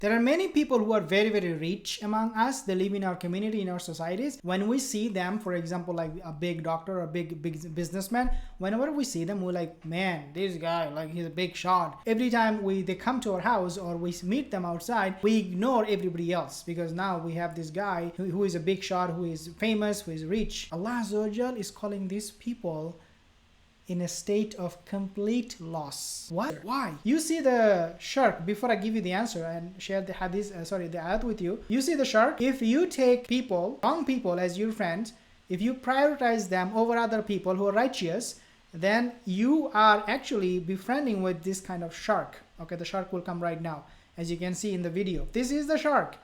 There are many people who are very, very rich among us. They live in our community, in our societies. When we see them, for example, like a big doctor or a big businessman, whenever we see them, we're like, man, this guy, like he's a big shot. Every time they come to our house or we meet them outside, we ignore everybody else because now we have this guy who is a big shot, who is famous, who is rich. Allah Azza wa Jal is calling these people in a state of complete loss. What? Why? You see the shark, before I give you the answer and share the hadith, the ayat with you. You see the shark, if you take wrong people as your friends, if you prioritize them over other people who are righteous, then you are actually befriending with this kind of shark. Okay, the shark will come right now, as you can see in the video. This is the shark.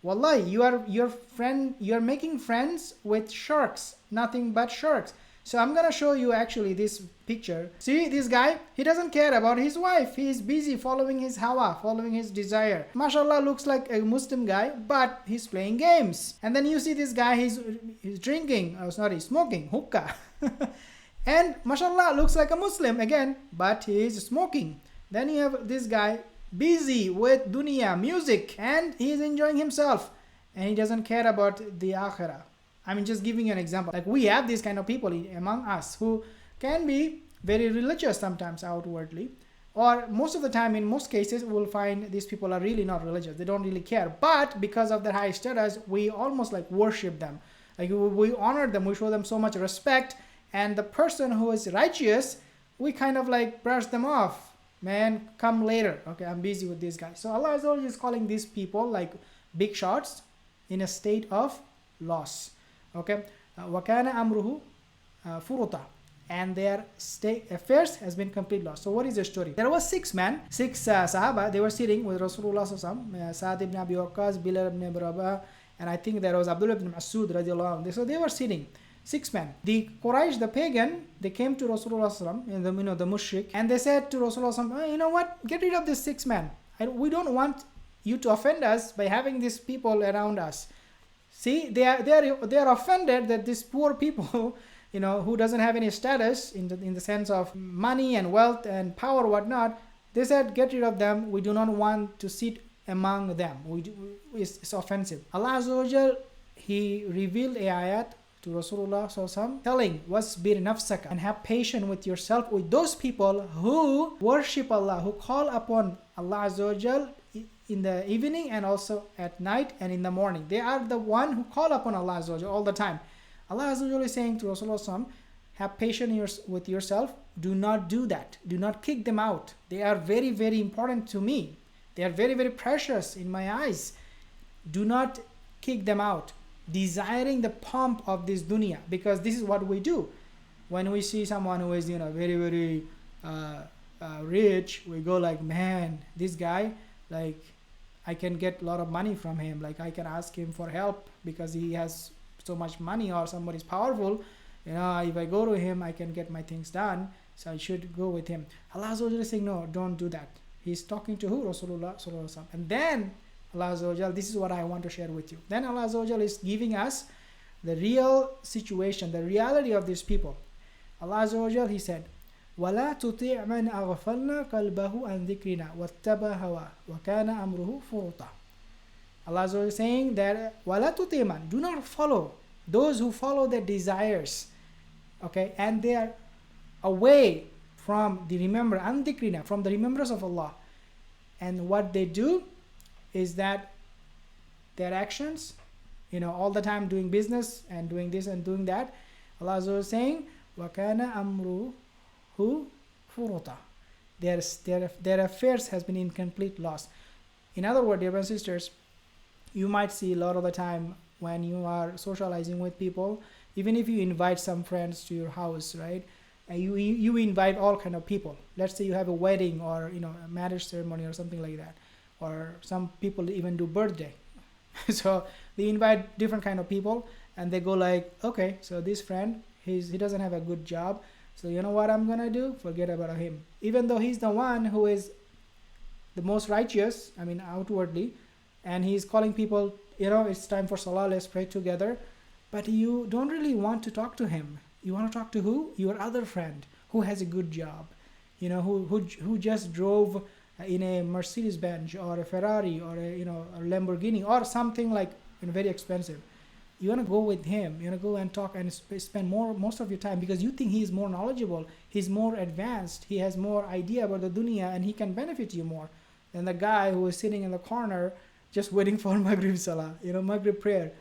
Wallahi, you are making friends with sharks, nothing but sharks. So I'm gonna show you actually this picture. See this guy, he doesn't care about his wife. He is busy following his hawa, following his desire. MashaAllah, looks like a Muslim guy, but he's playing games. And then you see this guy, he's drinking, smoking hookah. And MashaAllah, looks like a Muslim again, but he is smoking. Then you have this guy busy with dunya, music, and he is enjoying himself. And he doesn't care about the akhirah. I mean, just giving you an example. Like we have these kind of people among us who can be very religious sometimes outwardly, or most of the time, in most cases, we'll find these people are really not religious. They don't really care. But because of their high status, we almost like worship them. Like we honor them, we show them so much respect. And the person who is righteous, we kind of like brush them off. Man, come later. Okay, I'm busy with this guy. So Allah is always calling these people like big shots in a state of loss. Okay, wakana amruhu furuta, and their state affairs has been complete loss. So what is the story? There was six sahaba. They were sitting with Rasulullah sallallahu alaihi wasallam, Sa'd ibn Abi Waqqas, Bilal ibn Rabah, and I think there was Abdullah ibn Mas'ud radiallahu anhu. So they were sitting, 6 men. The Quraysh, the pagan, they came to Rasulullah sallallahu alaihi wasallam, the mushrik, and they said to Rasulullah sallallahu alaihi wasallam, you know what? Get rid of these 6 men. We don't want you to offend us by having these people around us. See, they are offended that these poor people, who doesn't have any status in the sense of money and wealth and power, whatnot. They said, get rid of them. We do not want to sit among them. It's offensive. Allah Azza wa Jal, He revealed a ayat to Rasulullah sallallahu alaihi wasallam, telling, "Wasbir nafsaka," and have patience with yourself with those people who worship Allah, who call upon Allah Azza wa Jal in the evening and also at night and in the morning. They are the one who call upon Allah Azza wa Jal all the time. Allah Azza wa Jal is saying to Rasulullah sallallahu alaihi wasallam, have patience with yourself. Do not do that. Do not kick them out. They are very, very important to me. They are very, very precious in my eyes. Do not kick them out, desiring the pomp of this dunya, because this is what we do. When we see someone who is, very, very rich, we go like, man, this guy, like, I can get a lot of money from him. Like, I can ask him for help because he has so much money, or somebody's powerful. If I go to him, I can get my things done. So I should go with him. Allah Azza wa Jalla is saying, no, don't do that. He's talking to who? Rasulullah sallallahu alaihi wasallam. And then Allah Azza wa Jalla, this is what I want to share with you. Then Allah Azza wa Jalla is giving us the real situation, the reality of these people. Allah Azza wa Jalla, He said, وَلَا تُطِعْ مَنْ أَغْفَلْنَا قَلْبَهُ عَنْ ذِكْرِنَا وَاتَّبَعَ هَوَاهُ وَكَانَ أَمْرُهُ فُرُطًا. Allah Azza wa Jalla is saying that وَلَا تُطِعْ مَنْ, do not follow those who follow their desires, okay, and they are away from the from the remembrance of Allah. And what they do is that their actions, all the time doing business and doing this and doing that. Allah Azza wa Jalla is saying, وَكَانَ أَمْرُهُ فُرُطًا. Their affairs has been in complete loss. In other words, dear brothers and sisters, you might see a lot of the time when you are socializing with people, even if you invite some friends to your house, right? And you invite all kind of people. Let's say you have a wedding or a marriage ceremony or something like that, or some people even do birthday. So they invite different kind of people, and they go like, okay, so this friend, he doesn't have a good job, so you know what I'm gonna do? Forget about him. Even though he's the one who is the most righteous, outwardly, and he's calling people, it's time for Salah, let's pray together. But you don't really want to talk to him. You want to talk to who? Your other friend who has a good job, who just drove in a Mercedes Benz or a Ferrari or a Lamborghini or something like very expensive, you want to go with him, you want to go and talk and spend most of your time because you think he is more knowledgeable, he's more advanced, he has more idea about the dunya, and he can benefit you more than the guy who is sitting in the corner just waiting for Maghrib Salah, Maghrib prayer.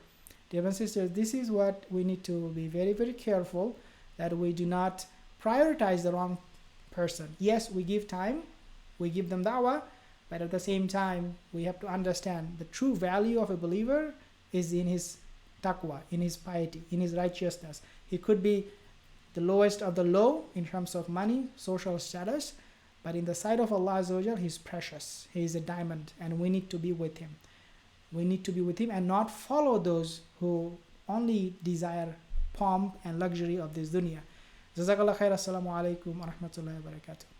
Dear and sisters, this is what we need to be very, very careful, that we do not prioritize the wrong person. Yes, we give time, we give them da'wah, but at the same time, we have to understand the true value of a believer is in his taqwa, in his piety, in his righteousness. He could be the lowest of the low in terms of money, social status, but in the sight of Allah Azza wa Jal, he's precious. He is a diamond, and we need to be with him. We need to be with him and not follow those who only desire pomp and luxury of this dunya. Jazakallah khair. Assalamu alaikum wa rahmatullahi wa barakatuh.